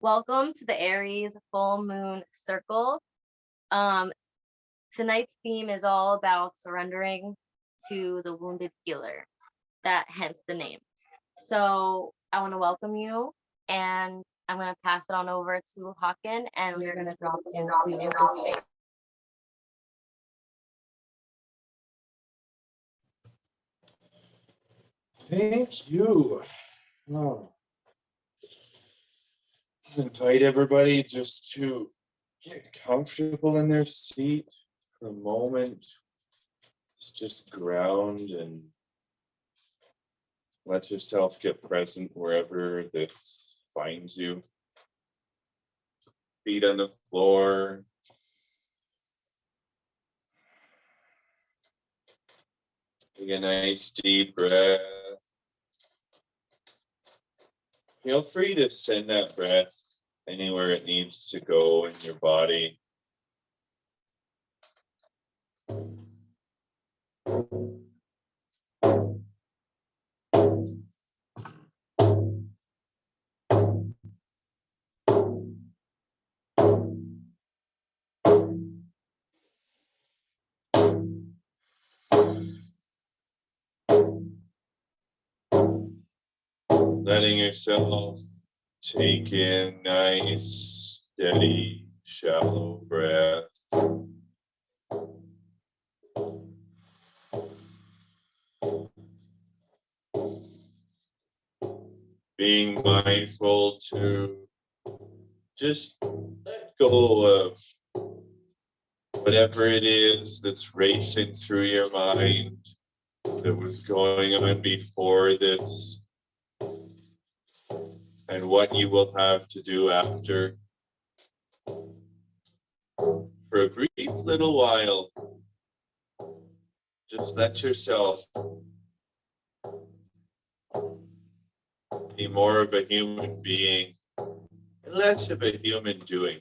Welcome to the Aries full moon circle. Um, Tonight's theme is all about surrendering to the wounded healer. That hence the name. So I want to welcome you, and I'm going to pass it on over to Hawken, and we're going to drop into. Thank you. Oh. Invite everybody just to get comfortable in their seat for a moment. Just ground and let yourself get present wherever this finds you. Feet on the floor. Take a nice deep breath. Feel free to send that breath anywhere it needs to go in your body. Letting yourself take in nice, steady, shallow breath. Being mindful to just let go of whatever it is that's racing through your mind that was going on before this, and what you will have to do after. For a brief little while, just let yourself be more of a human being and less of a human doing.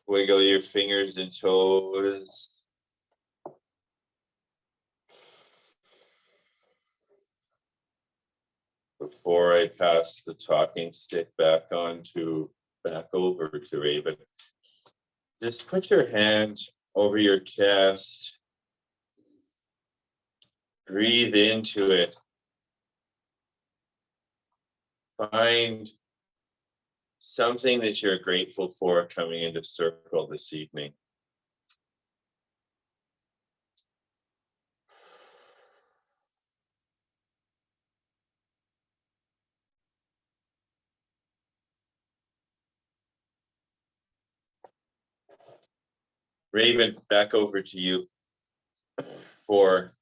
Wiggle your fingers and toes. Before I pass the talking stick back over to Raven, just put your hand over your chest. Breathe into it. Find something that you're grateful for coming into circle this evening. Raven, back over to you for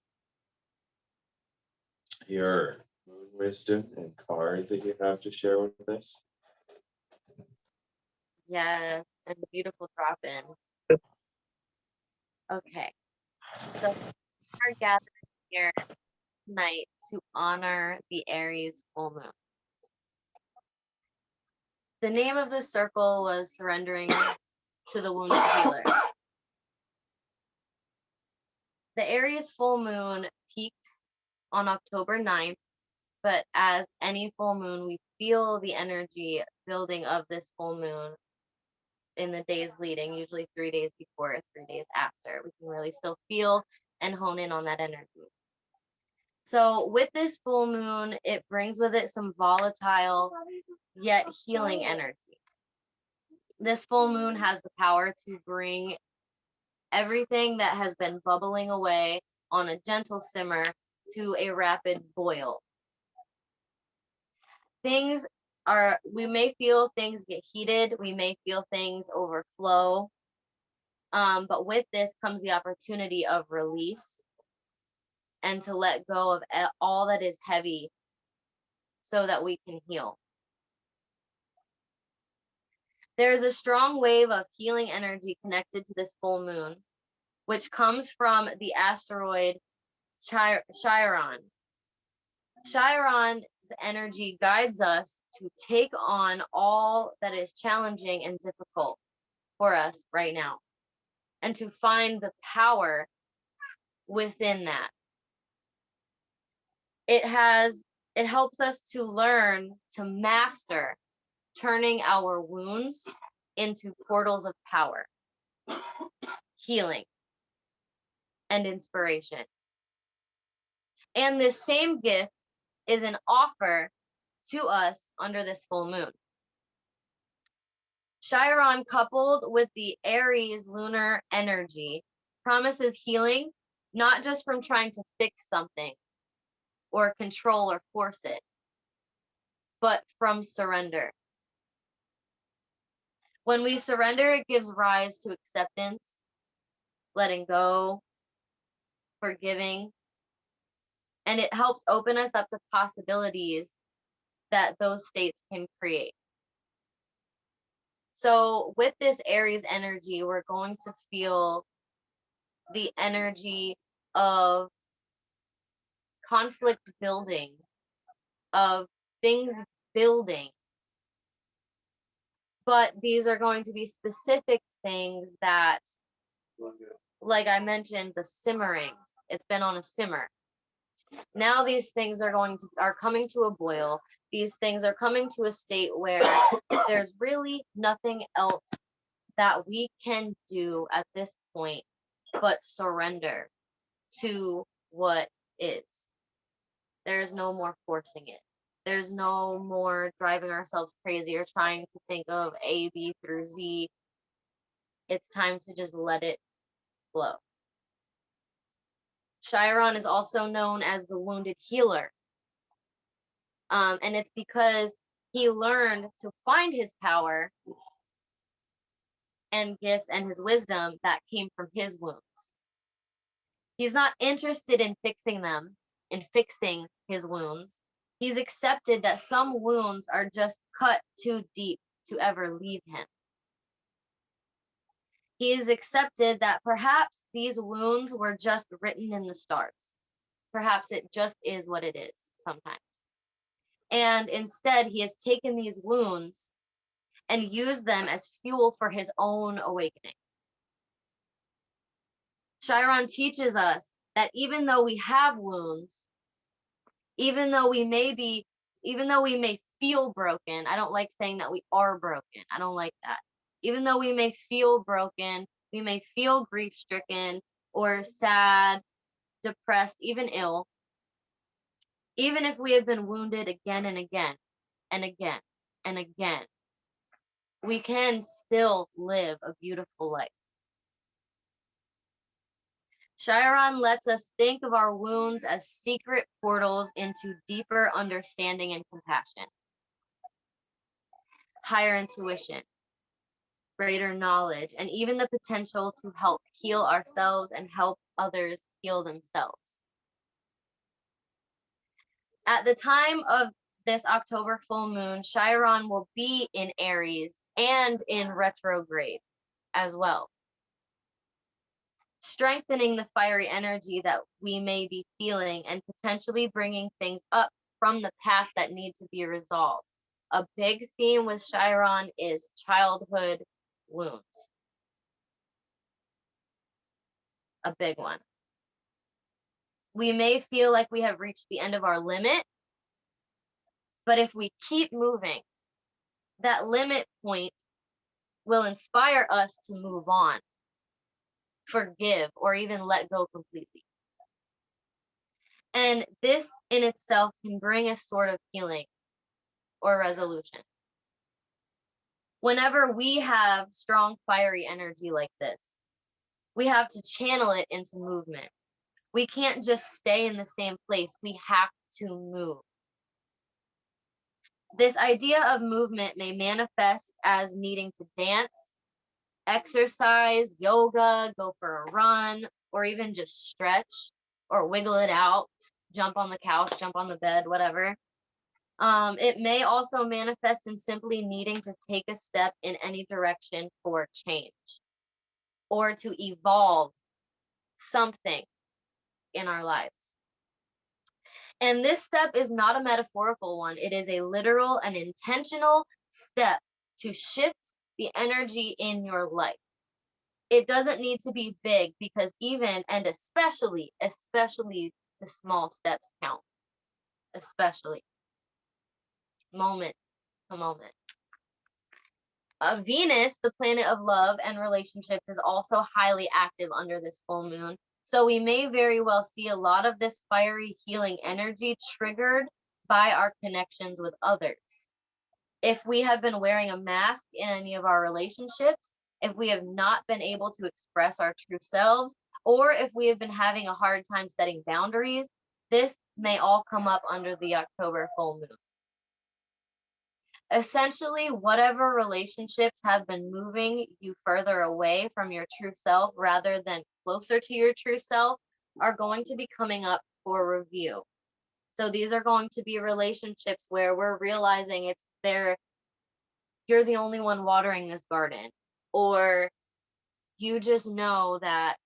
your wisdom and card that you have to share with us. Yes, and beautiful drop in. Okay, so we're gathered here tonight to honor the Aries full moon. The name of the circle was Surrendering to the Wounded Healer. The Aries full moon peaks on October 9th, but as any full moon, we feel the energy building of this full moon in the days leading, usually 3 days before, 3 days after. We can really still feel and hone in on that energy. So with this full moon, it brings with it some volatile yet healing energy. This full moon has the power to bring everything that has been bubbling away on a gentle simmer to a rapid boil. We may feel things get heated, we may feel things overflow, but with this comes the opportunity of release and to let go of all that is heavy so that we can heal. There is a strong wave of healing energy connected to this full moon, which comes from the asteroid Chiron. Chiron's energy guides us to take on all that is challenging and difficult for us right now, and to find the power within that. It helps us to learn to master turning our wounds into portals of power, healing, and inspiration. And this same gift is an offer to us under this full moon. Chiron, coupled with the Aries lunar energy, promises healing, not just from trying to fix something or control or force it, but from surrender. When we surrender, it gives rise to acceptance, letting go, forgiving, and it helps open us up to possibilities that those states can create. So with this Aries energy, we're going to feel the energy of conflict building, of things building. But these are going to be specific things that, like I mentioned, the simmering, it's been on a simmer. Now these things are coming to a boil. These things are coming to a state where there's really nothing else that we can do at this point but surrender to what is. There's no more forcing it. There's no more driving ourselves crazy or trying to think of A, B through Z. It's time to just let it flow. Chiron is also known as the wounded healer. And it's because he learned to find his power and gifts and his wisdom that came from his wounds. He's not interested in fixing them, in fixing his wounds. He's accepted that some wounds are just cut too deep to ever leave him. He has accepted that perhaps these wounds were just written in the stars. Perhaps it just is what it is sometimes. And instead, he has taken these wounds and used them as fuel for his own awakening. Chiron teaches us that even though we have wounds, even though we may feel broken, I don't like saying that we are broken. I don't like that. Even though we may feel broken, we may feel grief stricken or sad, depressed, even ill, even if we have been wounded again and again and again and again, we can still live a beautiful life. Chiron lets us think of our wounds as secret portals into deeper understanding and compassion, higher intuition, greater knowledge, and even the potential to help heal ourselves and help others heal themselves. At the time of this October full moon, Chiron will be in Aries and in retrograde as well, strengthening the fiery energy that we may be feeling and potentially bringing things up from the past that need to be resolved. A big theme with Chiron is childhood wounds. A big one. We may feel like we have reached the end of our limit, but if we keep moving, that limit point will inspire us to move on, forgive, or even let go completely. And this in itself can bring a sort of healing or resolution. Whenever we have strong, fiery energy like this, we have to channel it into movement. We can't just stay in the same place. We have to move. This idea of movement may manifest as needing to dance, exercise, yoga, go for a run, or even just stretch or wiggle it out, jump on the couch, jump on the bed, whatever. It may also manifest in simply needing to take a step in any direction for change or to evolve something in our lives. And this step is not a metaphorical one, it is a literal and intentional step to shift the energy in your life. It doesn't need to be big because even and especially the small steps count, especially moment to moment. Venus, the planet of love and relationships, is also highly active under this full moon. So we may very well see a lot of this fiery healing energy triggered by our connections with others. If we have been wearing a mask in any of our relationships, if we have not been able to express our true selves, or if we have been having a hard time setting boundaries, this may all come up under the October full moon. Essentially, whatever relationships have been moving you further away from your true self rather than closer to your true self are going to be coming up for review. So these are going to be relationships where we're realizing it's there, you're the only one watering this garden, or you just know that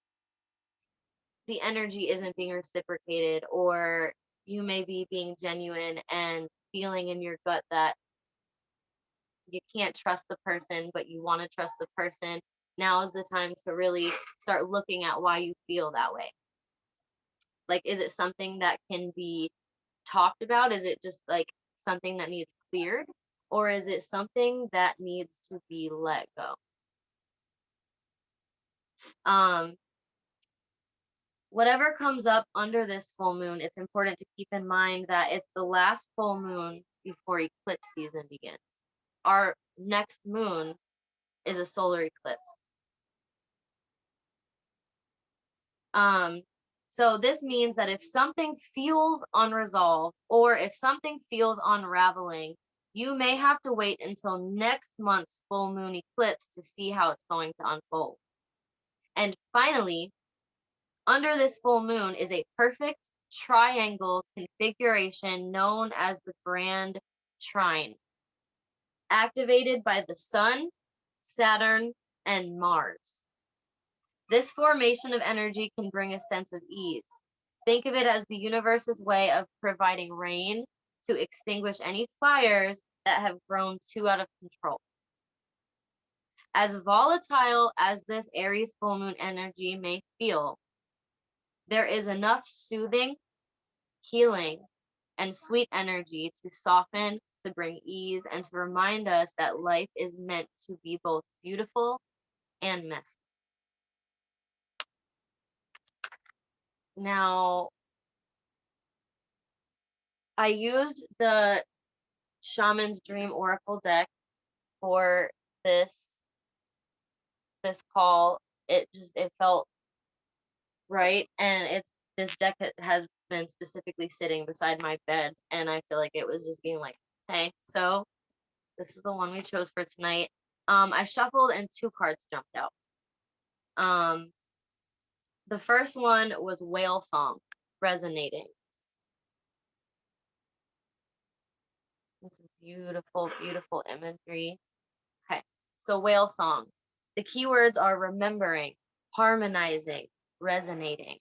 the energy isn't being reciprocated, or you may be being genuine and feeling in your gut that you can't trust the person, but you want to trust the person. Now is the time to really start looking at why you feel that way. Like, is it something that can be talked about? Is it just like something that needs cleared? Or is it something that needs to be let go? Um, Whatever comes up under this full moon, it's important to keep in mind that it's the last full moon before eclipse season begins. Our next moon is a solar eclipse. Um, so this means that if something feels unresolved or if something feels unraveling, you may have to wait until next month's full moon eclipse to see how it's going to unfold. And finally, under this full moon is a perfect triangle configuration known as the Grand Trine, activated by the Sun, Saturn, and Mars. This formation of energy can bring a sense of ease. Think of it as the universe's way of providing rain to extinguish any fires that have grown too out of control. As volatile as this Aries full moon energy may feel, there is enough soothing, healing, and sweet energy to soften, to bring ease, and to remind us that life is meant to be both beautiful and messy. Now, I used the Shaman's Dream Oracle deck for this call. It felt right, and it's this deck has been specifically sitting beside my bed, and I feel like it was just being like, hey, so this is the one we chose for tonight. I shuffled and two cards jumped out. The first one was Whale Song, Resonating. It's beautiful, beautiful imagery. Okay, so Whale Song. The keywords are remembering, harmonizing, resonating.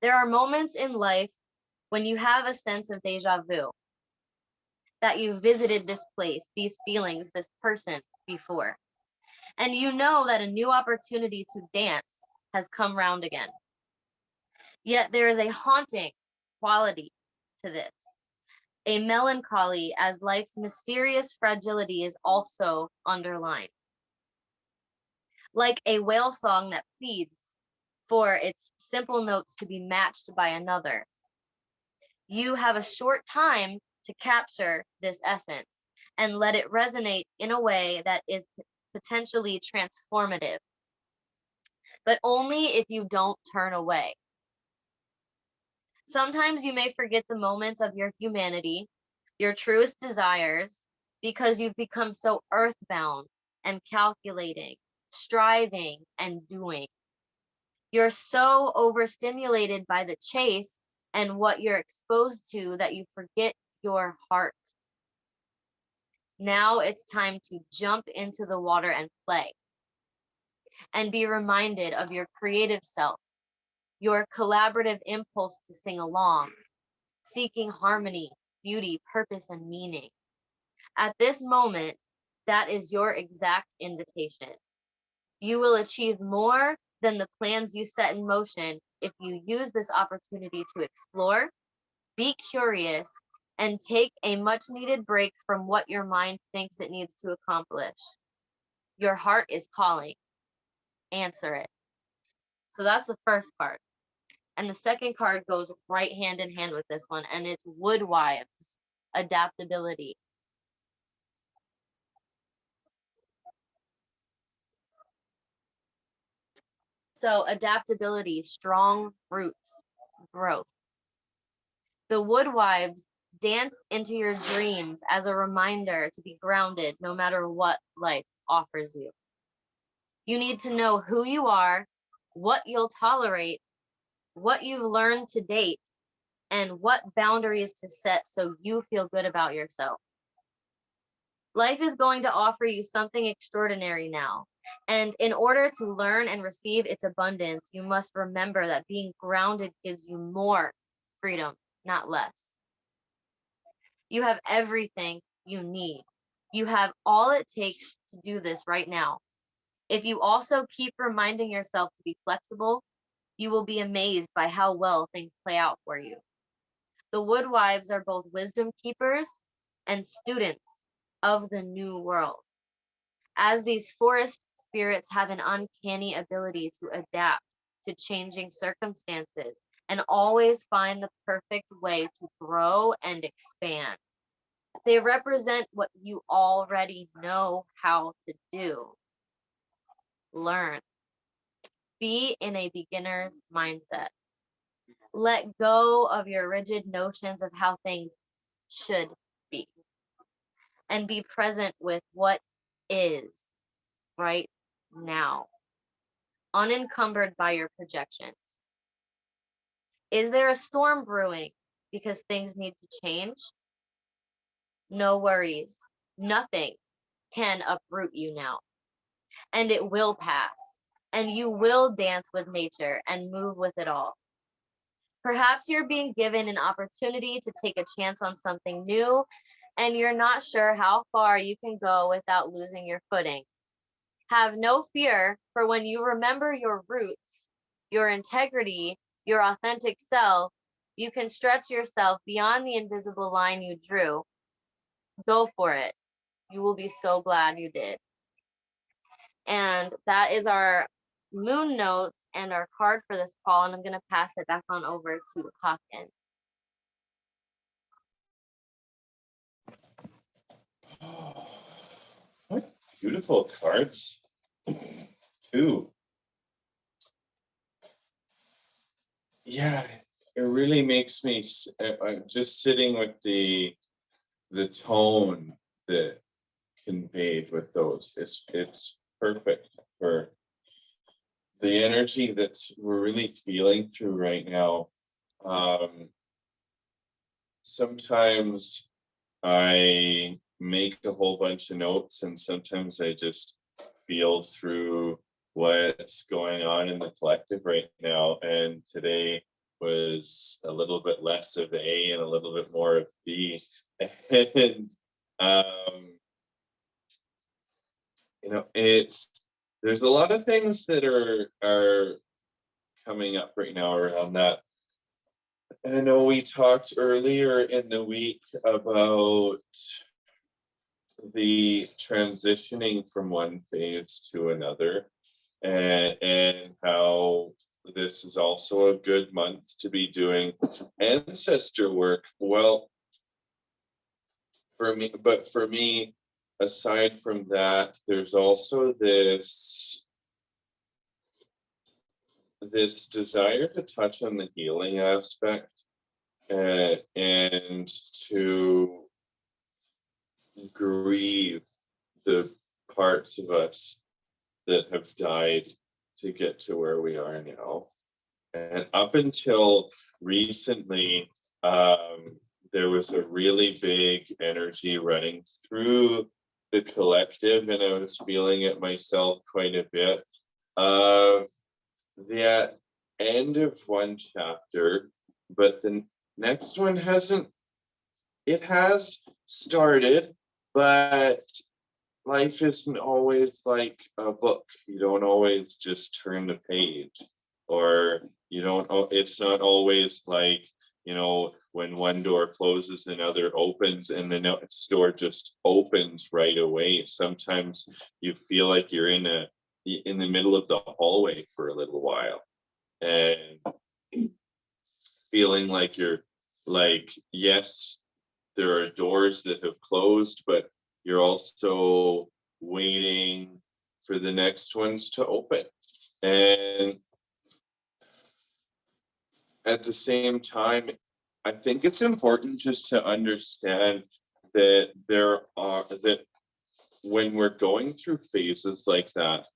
There are moments in life when you have a sense of deja vu, that you visited this place, these feelings, this person before. And you know that a new opportunity to dance has come round again. Yet there is a haunting quality to this, a melancholy as life's mysterious fragility is also underlined. Like a whale song that pleads for its simple notes to be matched by another. You have a short time to capture this essence and let it resonate in a way that is potentially transformative, but only if you don't turn away. Sometimes you may forget the moments of your humanity, your truest desires, because you've become so earthbound and calculating, striving, and doing. You're so overstimulated by the chase and what you're exposed to that you forget your heart. Now it's time to jump into the water and play, and be reminded of your creative self, your collaborative impulse to sing along, seeking harmony, beauty, purpose, and meaning. At this moment, that is your exact invitation. You will achieve more than the plans you set in motion if you use this opportunity to explore, be curious, and take a much needed break from what your mind thinks it needs to accomplish. Your heart is calling. Answer it. So that's the first card. And the second card goes right hand in hand with this one, and it's Woodwives, adaptability. So adaptability, strong roots, growth. The Woodwives dance into your dreams as a reminder to be grounded no matter what life offers you. You need to know who you are, what you'll tolerate, what you've learned to date, and what boundaries to set so you feel good about yourself. Life is going to offer you something extraordinary now. And in order to learn and receive its abundance, you must remember that being grounded gives you more freedom, not less. You have everything you need. You have all it takes to do this right now. If you also keep reminding yourself to be flexible, you will be amazed by how well things play out for you. The Woodwives are both wisdom keepers and students of the new world, as these forest spirits have an uncanny ability to adapt to changing circumstances and always find the perfect way to grow and expand. They represent what you already know how to do. Learn. Be in a beginner's mindset. Let go of your rigid notions of how things should be, and be present with what is right now, unencumbered by your projections. Is there a storm brewing because things need to change? No worries. Nothing can uproot you now, and it will pass, and you will dance with nature and move with it all. Perhaps you're being given an opportunity to take a chance on something new, and you're not sure how far you can go without losing your footing. Have no fear, for when you remember your roots, your integrity, your authentic self, you can stretch yourself beyond the invisible line you drew. Go for it. You will be so glad you did. And that is our moon notes and our card for this call. And I'm going to pass it back on over to Hawken. What beautiful cards, too. Yeah, it really makes me. I'm just sitting with the tone that conveyed with those. It's perfect for the energy that we're really feeling through right now. Sometimes I make a whole bunch of notes, and sometimes I just feel through what's going on in the collective right now. And today was a little bit less of A and a little bit more of B. And there's a lot of things that are coming up right now around that. I know we talked earlier in the week about the transitioning from one phase to another, and how this is also a good month to be doing ancestor work. Well, for me, aside from that, there's also this desire to touch on the healing aspect, and to grieve the parts of us that have died to get to where we are now. And up until recently, there was a really big energy running through the collective, and I was feeling it myself quite a bit. The end of one chapter, but the next one hasn't, it has started, but life isn't always like a book. You don't always just turn the page, or you don't, it's not always like, when one door closes, another opens, and the next door just opens right away. Sometimes you feel like you're in the middle of the hallway for a little while, and feeling like you're like, yes, there are doors that have closed, but you're also waiting for the next ones to open. And at the same time, I think it's important just to understand that that when we're going through phases like that,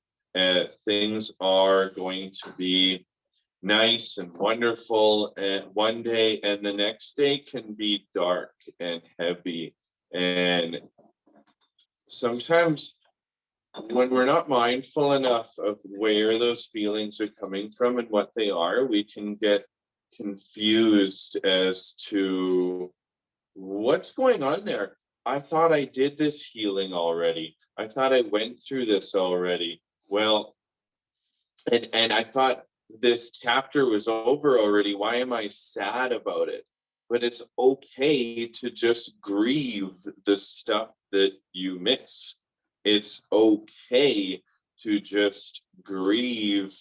things are going to be nice and wonderful and one day, and the next day can be dark and heavy. And sometimes when we're not mindful enough of where those feelings are coming from and what they are, we can get confused as to what's going on there. I thought I did this healing already. I thought I went through this already. Well, and I thought this chapter was over already. Why am I sad about it? But it's okay to just grieve the stuff that you miss. It's okay to just grieve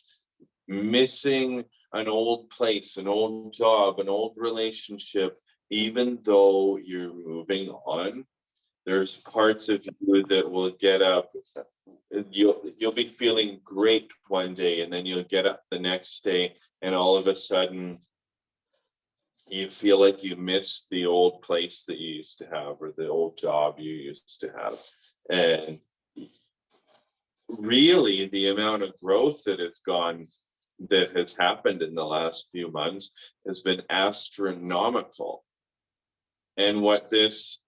missing an old place, an old job, an old relationship, even though you're moving on. There's parts of you that will get up. You'll be feeling great one day, and then you'll get up the next day, and all of a sudden you feel like you missed the old place that you used to have, or the old job you used to have. And really, the amount of growth that has happened in the last few months has been astronomical. And what this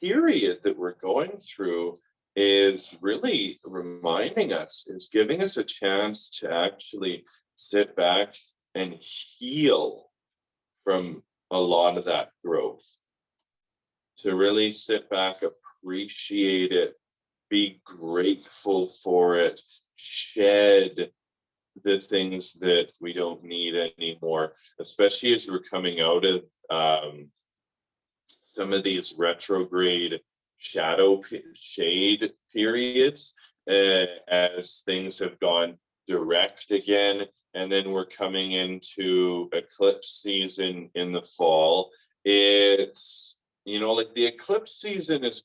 period that we're going through is really reminding us, is giving us a chance to actually sit back and heal from a lot of that growth, to really sit back, appreciate it, be grateful for it, shed the things that we don't need anymore, especially as we're coming out of some of these retrograde shade periods, as things have gone direct again, and then we're coming into eclipse season in the fall. It's, like the eclipse season is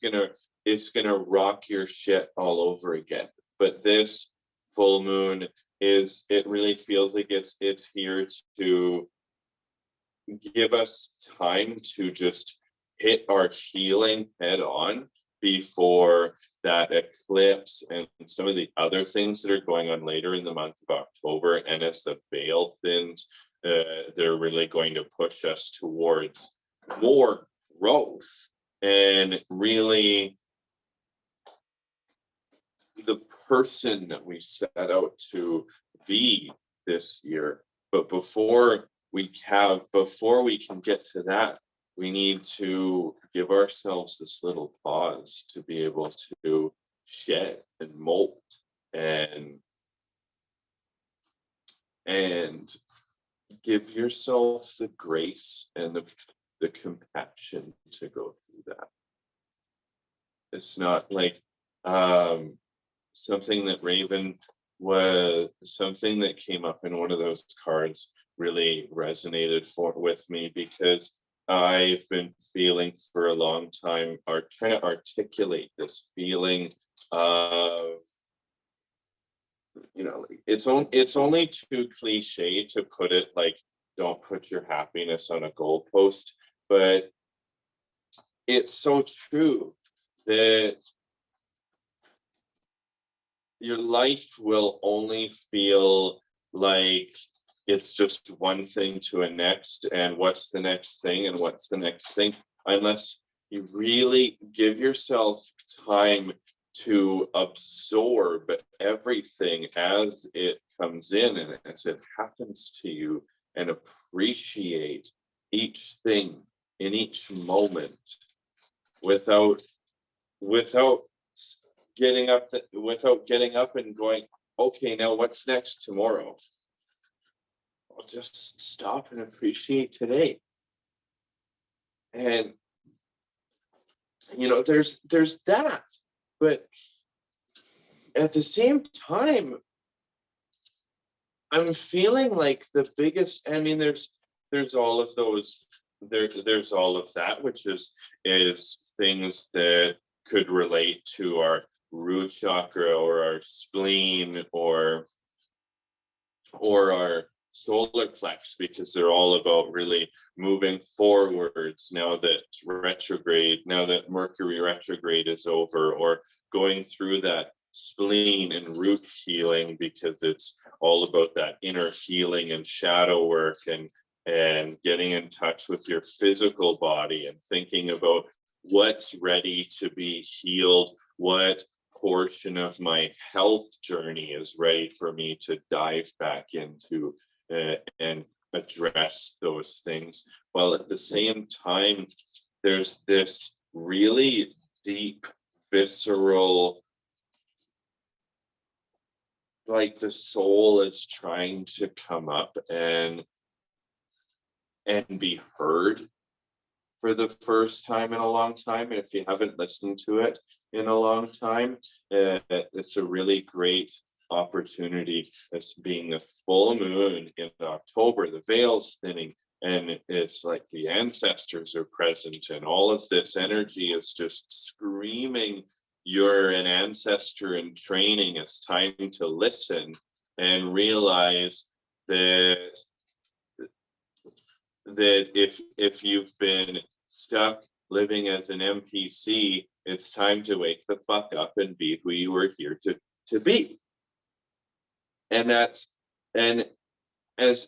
gonna rock your shit all over again, but this full moon it really feels like it's here to give us time to just hit our healing head on before that eclipse and some of the other things that are going on later in the month of October. And as the veil thins, they're really going to push us towards more growth and really the person that we set out to be this year. But before we can get to that, we need to give ourselves this little pause to be able to shed and molt and give yourself the grace and the compassion to go through that. It's not like something that came up in one of those cards really resonated with me, because I've been feeling for a long time, or trying to articulate this feeling of, it's only too cliche to put it like, don't put your happiness on a goalpost, but it's so true that your life will only feel like it's just one thing to a next, and what's the next thing, and what's the next thing, unless you really give yourself time to absorb everything as it comes in and as it happens to you, and appreciate each thing in each moment without without without getting up and going, okay, now what's next tomorrow? I'll just stop and appreciate today. And there's that, but at the same time, I'm feeling like the biggest, I mean, there's all of those, there's all of that, which is things that could relate to our root chakra or our spleen or our solar plex, because they're all about really moving forwards now that Mercury retrograde is over, or going through that spleen and root healing, because it's all about that inner healing and shadow work, and getting in touch with your physical body and thinking about what's ready to be healed, what portion of my health journey is ready for me to dive back into, and address those things, while at the same time there's this really deep visceral, like the soul is trying to come up and be heard for the first time in a long time. And if you haven't listened to it in a long time, it's a really great opportunity. As being a full moon in October, the veil's thinning, and it's like the ancestors are present, and all of this energy is just screaming, you're an ancestor in training. It's time to listen and realize that if you've been stuck living as an NPC, it's time to wake the fuck up and be who you were here to be. And that's, and as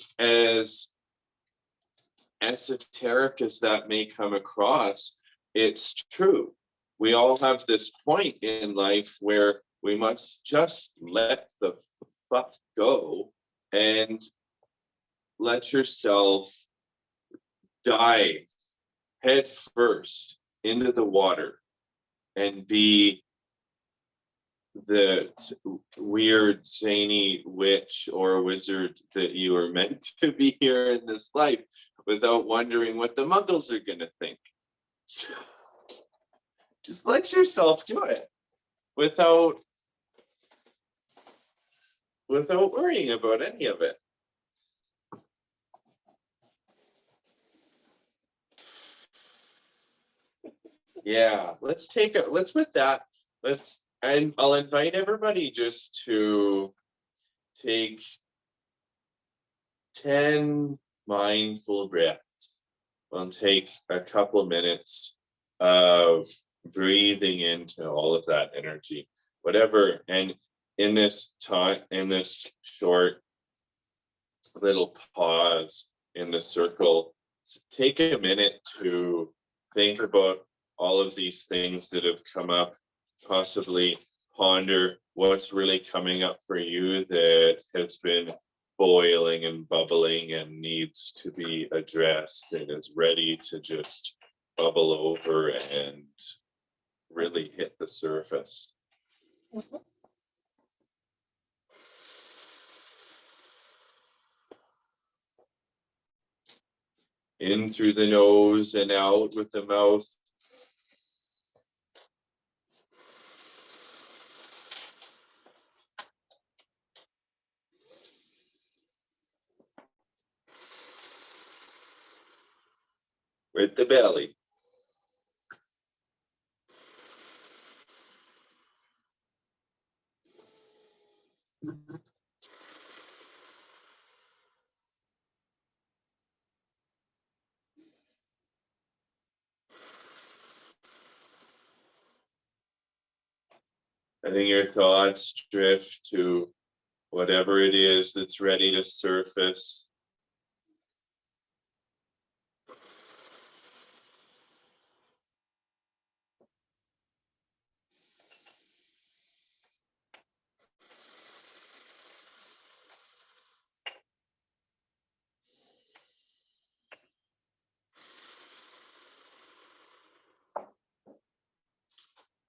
esoteric as that may come across, it's true. We all have this point in life where we must just let the fuck go and let yourself dive head first into the water and be the weird zany witch or wizard that you were meant to be here in this life, without wondering what the muggles are going to think. So just let yourself do it without worrying about any of it. Yeah, and I'll invite everybody just to take 10 mindful breaths. We'll take a couple minutes of breathing into all of that energy, whatever. And in this time, in this short little pause in the circle, take a minute to think about all of these things that have come up, possibly ponder what's really coming up for you that has been boiling and bubbling and needs to be addressed and is ready to just bubble over and really hit the surface. Mm-hmm. In through the nose and out with the mouth. With the belly. Letting your thoughts drift to whatever it is that's ready to surface.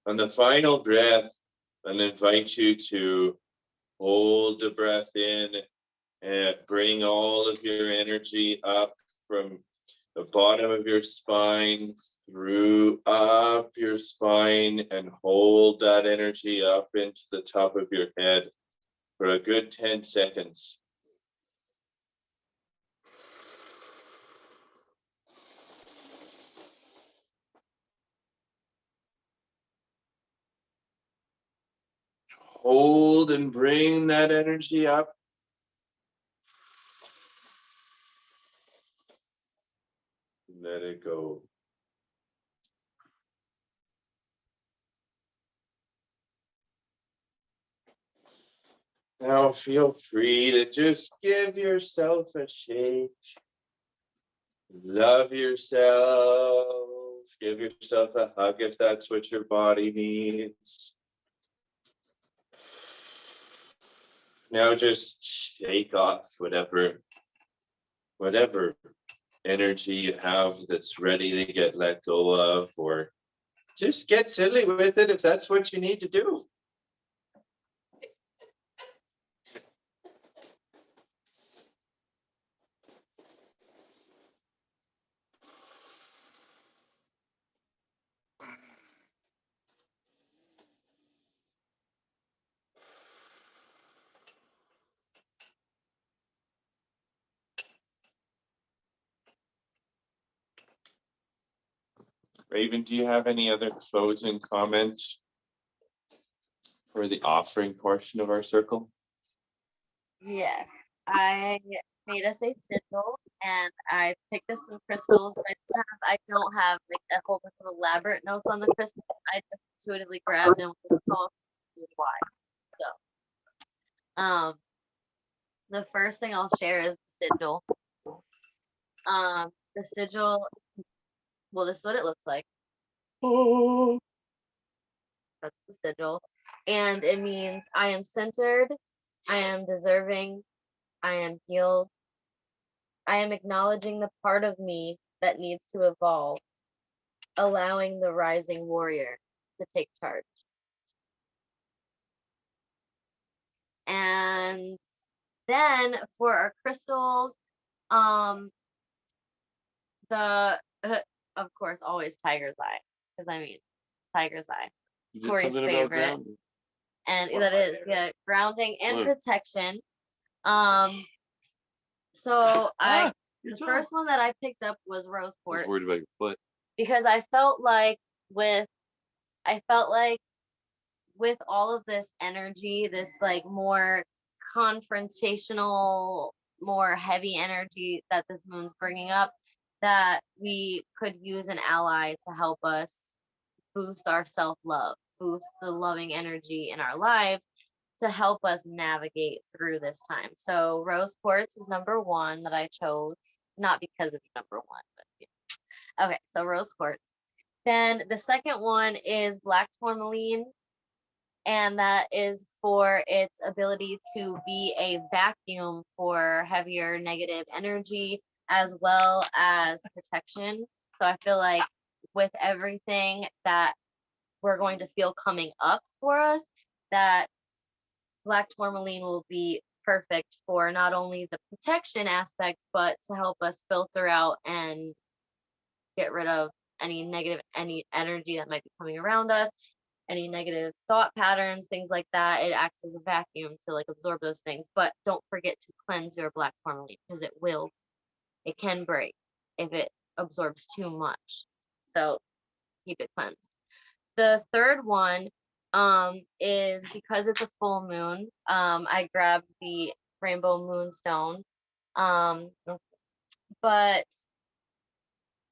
On the final breath, I'll invite you to hold the breath in and bring all of your energy up from the bottom of your spine through up your spine and hold that energy up into the top of your head for a good 10 seconds. Hold and bring that energy up. Let it go. Now feel free to just give yourself a shake. Love yourself. Give yourself a hug if that's what your body needs. Now just shake off whatever energy you have that's ready to get let go of, or just get silly with it if that's what you need to do. Raven, do you have any other closing comments for the offering portion of our circle? Yes, I made us a sigil and I picked us some crystals. I don't have like a whole bunch of elaborate notes on the crystals. I just intuitively grabbed them with why. So, the first thing I'll share is the sigil. The sigil. Well, this is what it looks like. That's the sigil, and it means I am centered, I am deserving, I am healed. I am acknowledging the part of me that needs to evolve, allowing the rising warrior to take charge. And then for our crystals, the of course always tiger's eye, because I mean tiger's eye, Corey's favorite, and that is grounding and protection. So the first one that I picked up was rose quartz. Worried about your foot. Because I felt like with all of this energy, this like more confrontational, more heavy energy that this moon's bringing up, that we could use an ally to help us boost our self-love, boost the loving energy in our lives to help us navigate through this time. So rose quartz is number one that I chose, not because it's number one, but yeah. Okay, so rose quartz. Then the second one is black tourmaline, and that is for its ability to be a vacuum for heavier negative energy as well as protection. So I feel like with everything that we're going to feel coming up for us, that black tourmaline will be perfect for not only the protection aspect, but to help us filter out and get rid of any negative, any energy that might be coming around us, any negative thought patterns, things like that. It acts as a vacuum to like absorb those things. But don't forget to cleanse your black tourmaline, because it can break if it absorbs too much. So keep it cleansed. The third one is because it's a full moon. I grabbed the rainbow moonstone. But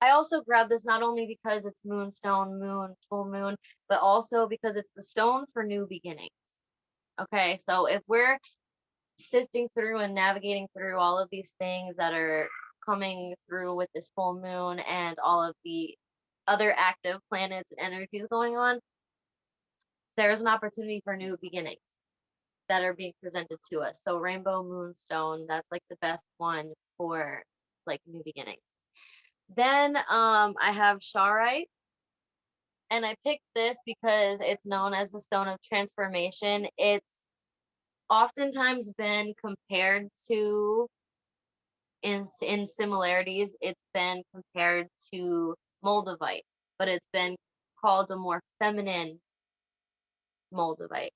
I also grabbed this not only because it's moonstone, moon, full moon, but also because it's the stone for new beginnings. Okay, so if we're sifting through and navigating through all of these things that are coming through with this full moon and all of the other active planets and energies going on, there's an opportunity for new beginnings that are being presented to us. So rainbow moonstone, that's like the best one for like new beginnings. Then I have Sharite, And I picked this because it's known as the stone of transformation. It's oftentimes been compared to, in similarities, it's been compared to Moldavite, but it's been called a more feminine Moldavite.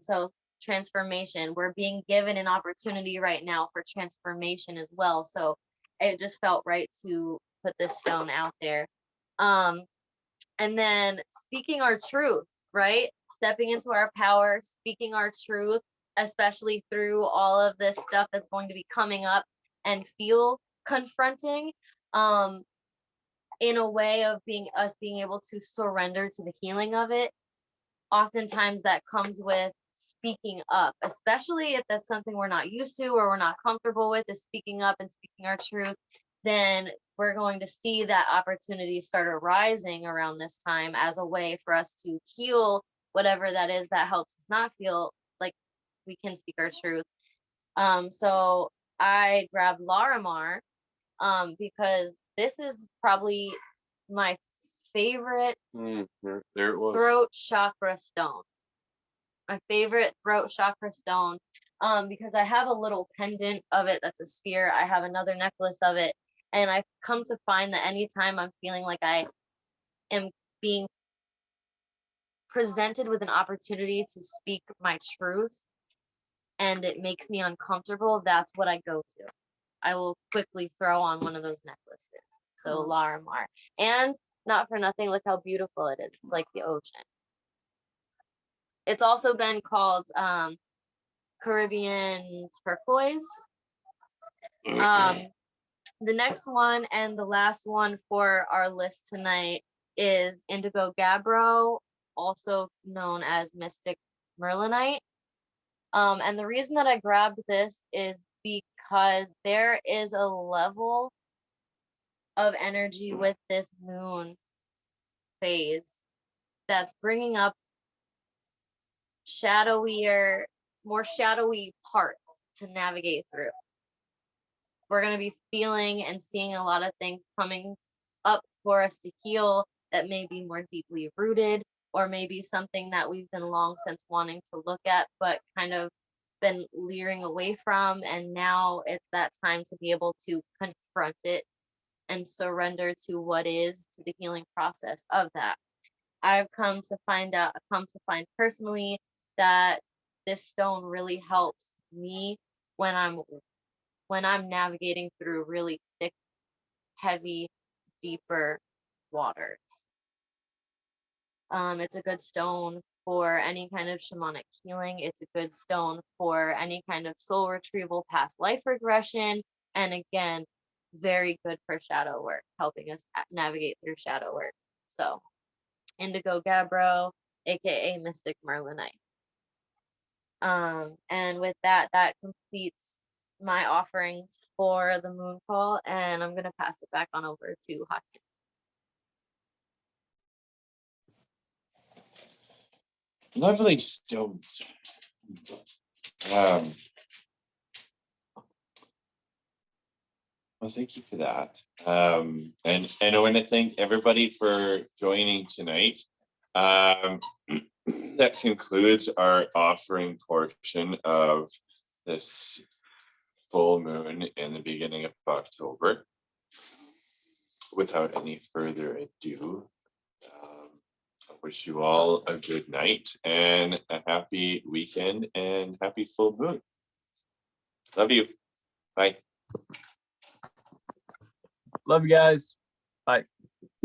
So transformation, we're being given an opportunity right now for transformation as well. So it just felt right to put this stone out there. Um, and then speaking our truth, right? Stepping into our power, speaking our truth, especially through all of this stuff that's going to be coming up and feel confronting, um, in a way of being able to surrender to the healing of it. Oftentimes that comes with speaking up, especially if that's something we're not used to or we're not comfortable with, is speaking up and speaking our truth. Then we're going to see that opportunity start arising around this time as a way for us to heal whatever that is that helps us not feel like we can speak our truth. So I grabbed Larimar, because this is probably my favorite There it was. throat chakra stone. My favorite throat chakra stone, because I have a little pendant of it that's a sphere. I have another necklace of it, and I've come to find that anytime I'm feeling like I am being presented with an opportunity to speak my truth and it makes me uncomfortable, that's what I go to. I will quickly throw on one of those necklaces. So Larimar. And not for nothing, look how beautiful it is. It's like the ocean. It's also been called Caribbean turquoise. The next one and the last one for our list tonight is indigo gabbro, also known as mystic merlinite. And the reason that I grabbed this is because there is a level of energy with this moon phase that's bringing up shadowier, more shadowy parts to navigate through. We're going to be feeling and seeing a lot of things coming up for us to heal that may be more deeply rooted, or maybe something that we've been long since wanting to look at, but kind of been leering away from. And now it's that time to be able to confront it and surrender to what is, to the healing process of that. I've come to find personally that this stone really helps me when I'm navigating through really thick, heavy, deeper waters. It's a good stone for any kind of shamanic healing. It's a good stone for any kind of soul retrieval, past life regression, and again, very good for shadow work, helping us navigate through shadow work. So, indigo gabbro, aka mystic merlinite. And with that, that completes my offerings for the moon call, and I'm gonna pass it back on over to Hakim. Lovely stones. Well, thank you for that. And I want to thank everybody for joining tonight. That concludes our offering portion of this full moon in the beginning of October. Without any further ado, I wish you all a good night and a happy weekend and happy full moon. Love you. Bye. Love you guys.